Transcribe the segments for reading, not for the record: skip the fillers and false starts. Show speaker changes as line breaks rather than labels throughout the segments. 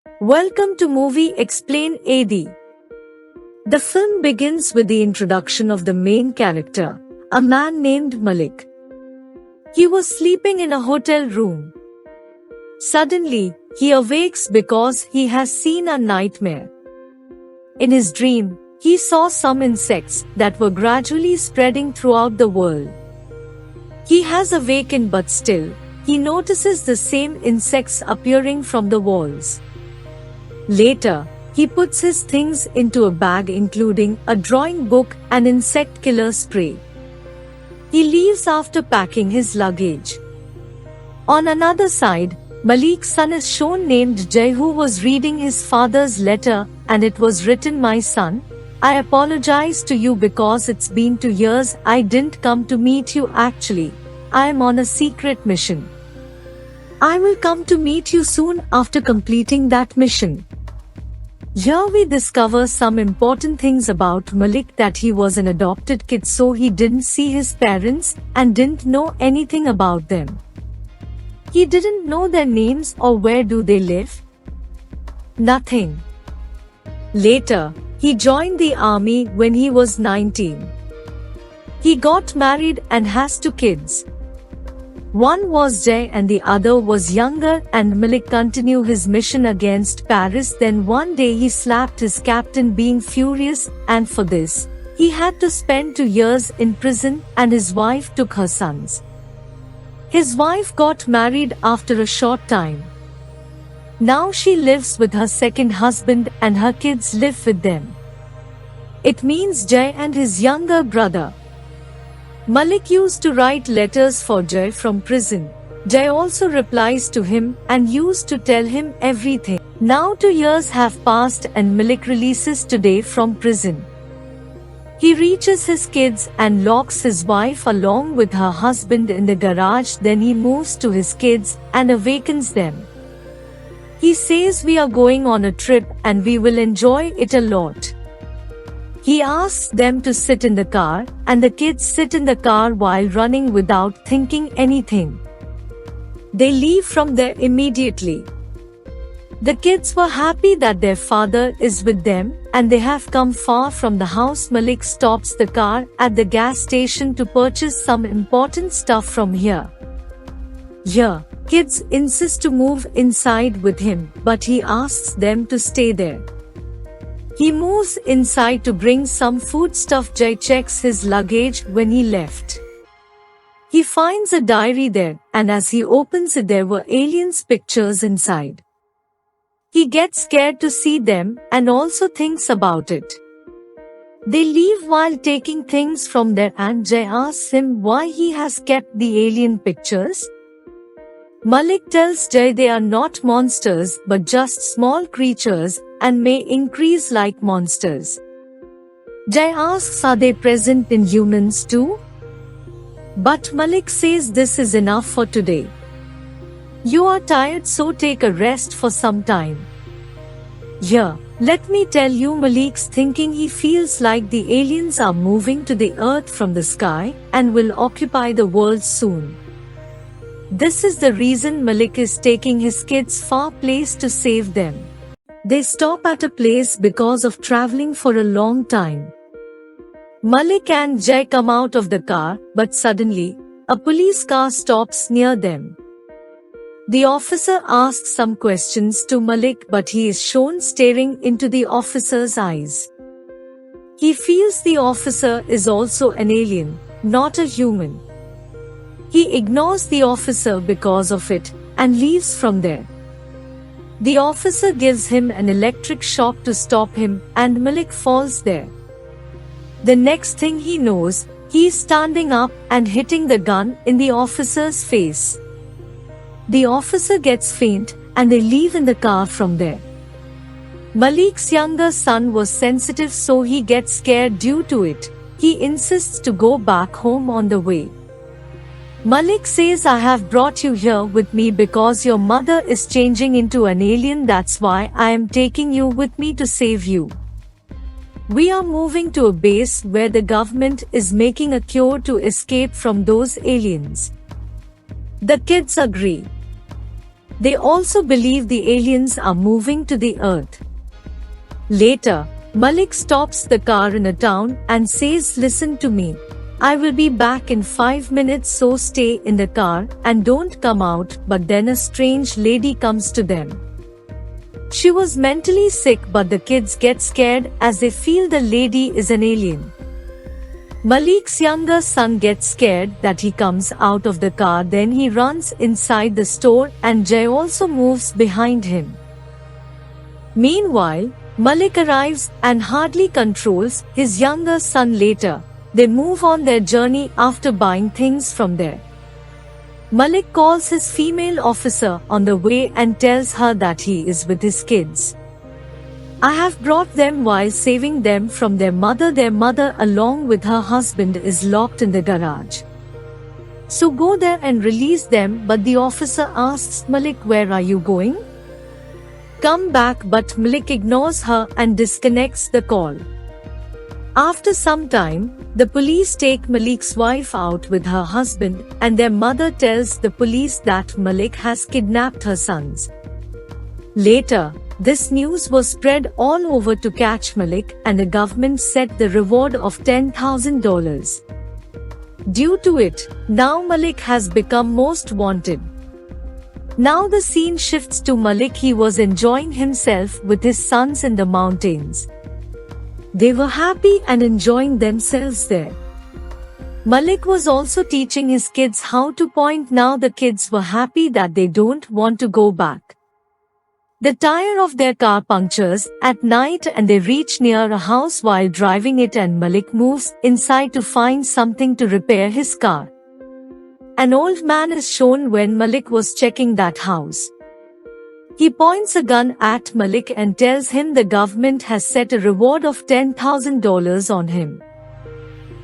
Welcome to Movie Explain AD. The film begins with the introduction of the main character, a man named Malik. He was sleeping in a hotel room. Suddenly, he awakes because he has seen a nightmare. In his dream, he saw some insects that were gradually spreading throughout the world. He has awakened, but still, he notices the same insects appearing from the walls. Later, he puts his things into a bag including a drawing book and insect killer spray. He leaves after packing his luggage. On another side, Malik's son is shown named Jay, who was reading his father's letter, and it was written, "My son, I apologize to you because it's been 2 years I didn't come to meet you. Actually, I am on a secret mission. I will come to meet you soon after completing that mission." Here we discover some important things about Malik, that he was an adopted kid, so he didn't see his parents and didn't know anything about them. He didn't know their names or where do they live. Nothing. Later, he joined the army when he was 19. He got married and has 2 kids. One was Jay and the other was younger, and Malik continued his mission against Paris. Then one day he slapped his captain, being furious, and for this, he had to spend 2 years in prison, and his wife took her sons. His wife got married after a short time. Now she lives with her second husband and her kids live with them. It means Jay and his younger brother. Malik used to write letters for Jay from prison. Jay also replies to him and used to tell him everything. Now 2 years have passed and Malik releases today from prison. He reaches his kids and locks his wife along with her husband in the garage. Then he moves to his kids and awakens them. He says, "We are going on a trip and we will enjoy it a lot." He asks them to sit in the car, and the kids sit in the car while running without thinking anything. They leave from there immediately. The kids were happy that their father is with them, and they have come far from the house. Malik stops the car at the gas station to purchase some important stuff from here. Here, kids insist to move inside with him, but he asks them to stay there. He moves inside to bring some food stuff. Jay checks his luggage when he left. He finds a diary there, and as he opens it, there were aliens' pictures inside. He gets scared to see them and also thinks about it. They leave while taking things from there, and Jay asks him why he has kept the alien pictures. Malik tells Jay they are not monsters but just small creatures and may increase like monsters. Jay asks, are they present in humans too? But Malik says this is enough for today. You are tired, so take a rest for some time. Here, let me tell you, Malik's thinking. He feels like the aliens are moving to the earth from the sky and will occupy the world soon. This is the reason Malik is taking his kids far place to save them. They stop at a place because of traveling for a long time. Malik and Jay come out of the car, but suddenly, a police car stops near them. The officer asks some questions to Malik, but he is shown staring into the officer's eyes. He feels the officer is also an alien, not a human. He ignores the officer because of it and leaves from there. The officer gives him an electric shock to stop him, and Malik falls there. The next thing he knows, he is standing up and hitting the gun in the officer's face. The officer gets faint and they leave in the car from there. Malik's younger son was sensitive, so he gets scared due to it. He insists to go back home on the way. Malik says, I have brought you here with me because your mother is changing into an alien. That's why I am taking you with me to save you. We are moving to a base where the government is making a cure to escape from those aliens. The kids agree. They also believe the aliens are moving to the earth. Later, Malik stops the car in a town and says, "Listen to me. I will be back in 5 minutes, so stay in the car and don't come out." But then a strange lady comes to them. She was mentally sick, but the kids get scared as they feel the lady is an alien. Malik's younger son gets scared that he comes out of the car, then he runs inside the store and Jay also moves behind him. Meanwhile, Malik arrives and hardly controls his younger son. Later, they move on their journey after buying things from there. Malik calls his female officer on the way and tells her that he is with his kids. "I have brought them while saving them from their mother. Their mother along with her husband is locked in the garage. So go there and release them." But the officer asks Malik, "Where are you going? Come back." But Malik ignores her and disconnects the call. After some time, the police take Malik's wife out with her husband, and their mother tells the police that Malik has kidnapped her sons. Later, this news was spread all over to catch Malik, and the government set the reward of $10,000. Due to it, now Malik has become most wanted. Now the scene shifts to Malik. He was enjoying himself with his sons in the mountains. They were happy and enjoying themselves there. Malik was also teaching his kids how to point. Now the kids were happy that they don't want to go back. The tire of their car punctures at night and they reach near a house while driving it, and Malik moves inside to find something to repair his car. An old man is shown when Malik was checking that house. He points a gun at Malik and tells him the government has set a reward of $10,000 on him.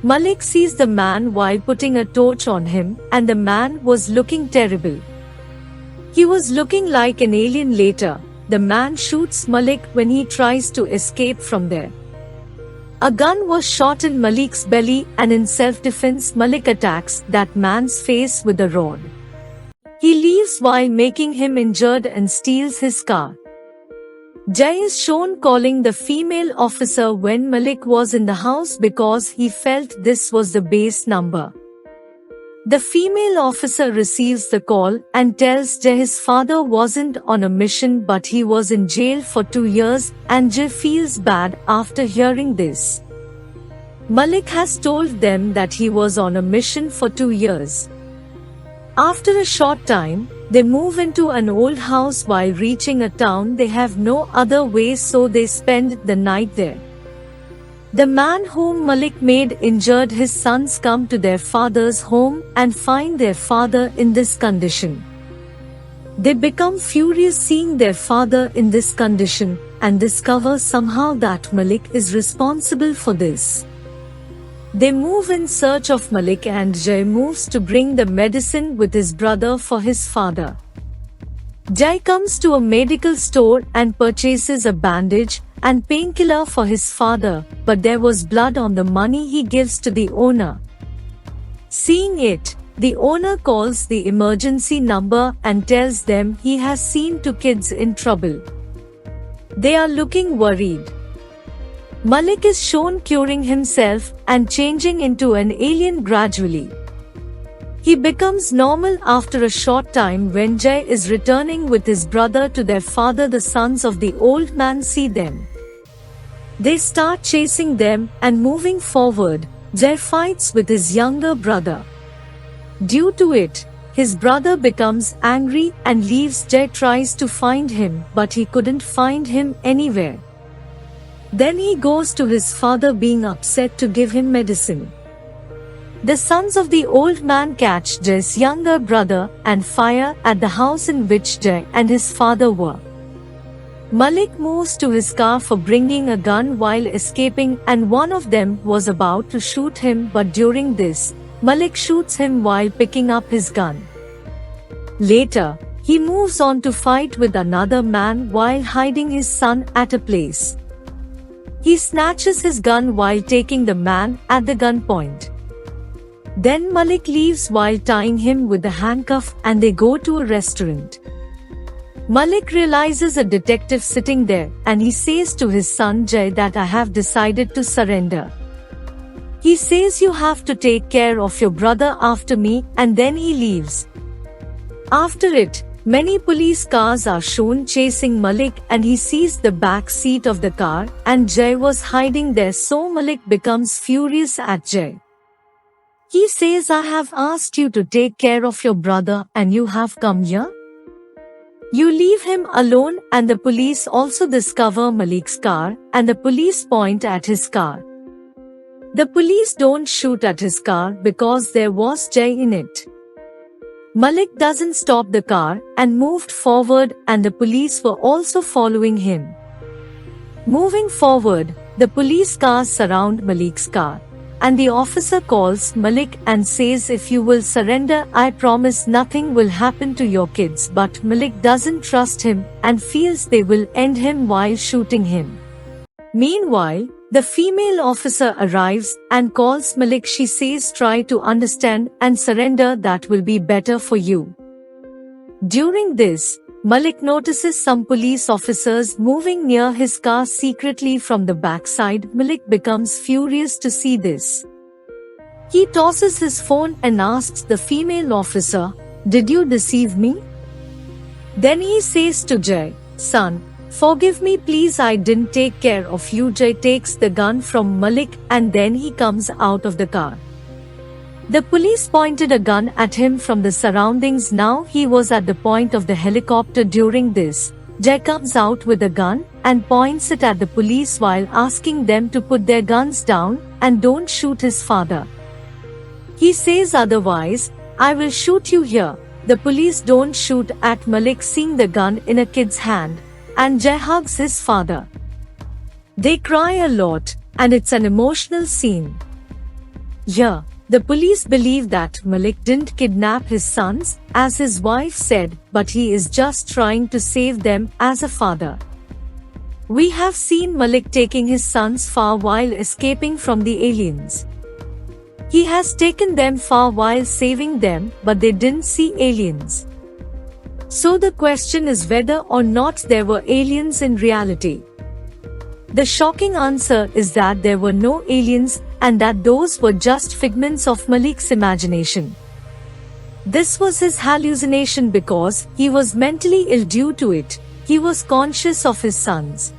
Malik sees the man while putting a torch on him, and the man was looking terrible. He was looking like an alien. Later, the man shoots Malik when he tries to escape from there. A gun was shot in Malik's belly, and in self-defense, Malik attacks that man's face with a rod. He leaves while making him injured and steals his car. Jay is shown calling the female officer when Malik was in the house because he felt this was the base number. The female officer receives the call and tells Jay his father wasn't on a mission but he was in jail for 2 years, and Jay feels bad after hearing this. Malik has told them that he was on a mission for 2 years. After a short time, they move into an old house. While reaching a town, they have no other way, so they spend the night there. The man whom Malik made injured his sons come to their father's home and find their father in this condition. They become furious seeing their father in this condition and discover somehow that Malik is responsible for this. They move in search of Malik, and Jay moves to bring the medicine with his brother for his father. Jay comes to a medical store and purchases a bandage and painkiller for his father, but there was blood on the money he gives to the owner. Seeing it, the owner calls the emergency number and tells them he has seen 2 kids in trouble. They are looking worried. Malik is shown curing himself and changing into an alien gradually. He becomes normal after a short time. When Jay is returning with his brother to their father, the sons of the old man see them. They start chasing them and moving forward. Jay fights with his younger brother. Due to it, his brother becomes angry and leaves. Jay tries to find him, but he couldn't find him anywhere. Then he goes to his father, being upset, to give him medicine. The sons of the old man catch Jay's younger brother and fire at the house in which Jay and his father were. Malik moves to his car for bringing a gun while escaping, and one of them was about to shoot him, but during this, Malik shoots him while picking up his gun. Later, he moves on to fight with another man while hiding his son at a place. He snatches his gun while taking the man at the gunpoint. Then Malik leaves while tying him with a handcuff, and they go to a restaurant. Malik realizes a detective sitting there and he says to his son Jay that I have decided to surrender. He says you have to take care of your brother after me, and then he leaves. After it, many police cars are shown chasing Malik and he sees the back seat of the car and Jay was hiding there, so Malik becomes furious at Jay. He says I have asked you to take care of your brother and you have come here? You leave him alone, and the police also discover Malik's car and the police point at his car. The police don't shoot at his car because there was Jay in it. Malik doesn't stop the car and moved forward, and the police were also following him. Moving forward, the police cars surround Malik's car, and the officer calls Malik and says if you will surrender, I promise nothing will happen to your kids, but Malik doesn't trust him and feels they will end him while shooting him. Meanwhile, the female officer arrives and calls Malik. She says try to understand and surrender, that will be better for you. During this, Malik notices some police officers moving near his car secretly from the backside. Malik becomes furious to see this. He tosses his phone and asks the female officer, "Did you deceive me?" Then he says to Jay, "Son, forgive me please, I didn't take care of you." Jay takes the gun from Malik and then he comes out of the car. The police pointed a gun at him from the surroundings. Now he was at the point of the helicopter. During this, Jay comes out with a gun and points it at the police while asking them to put their guns down and don't shoot his father. He says otherwise, I will shoot you here. The police don't shoot at Malik seeing the gun in a kid's hand, and Jay hugs his father. They cry a lot, and it's an emotional scene. Here, the police believe that Malik didn't kidnap his sons, as his wife said, but he is just trying to save them as a father. We have seen Malik taking his sons far while escaping from the aliens. He has taken them far while saving them, but they didn't see aliens. So the question is whether or not there were aliens in reality. The shocking answer is that there were no aliens and that those were just figments of Malik's imagination. This was his hallucination because he was mentally ill due to it. He was conscious of his sons.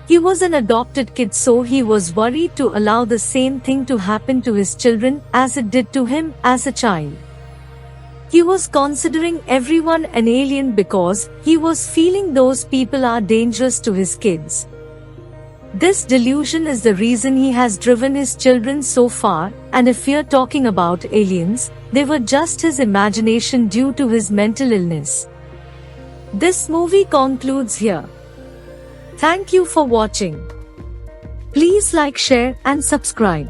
He was an adopted kid, so he was worried to allow the same thing to happen to his children as it did to him as a child. He was considering everyone an alien because he was feeling those people are dangerous to his kids. This delusion is the reason he has driven his children so far, and if we are talking about aliens, they were just his imagination due to his mental illness. This movie concludes here. Thank you for watching. Please like, share and subscribe.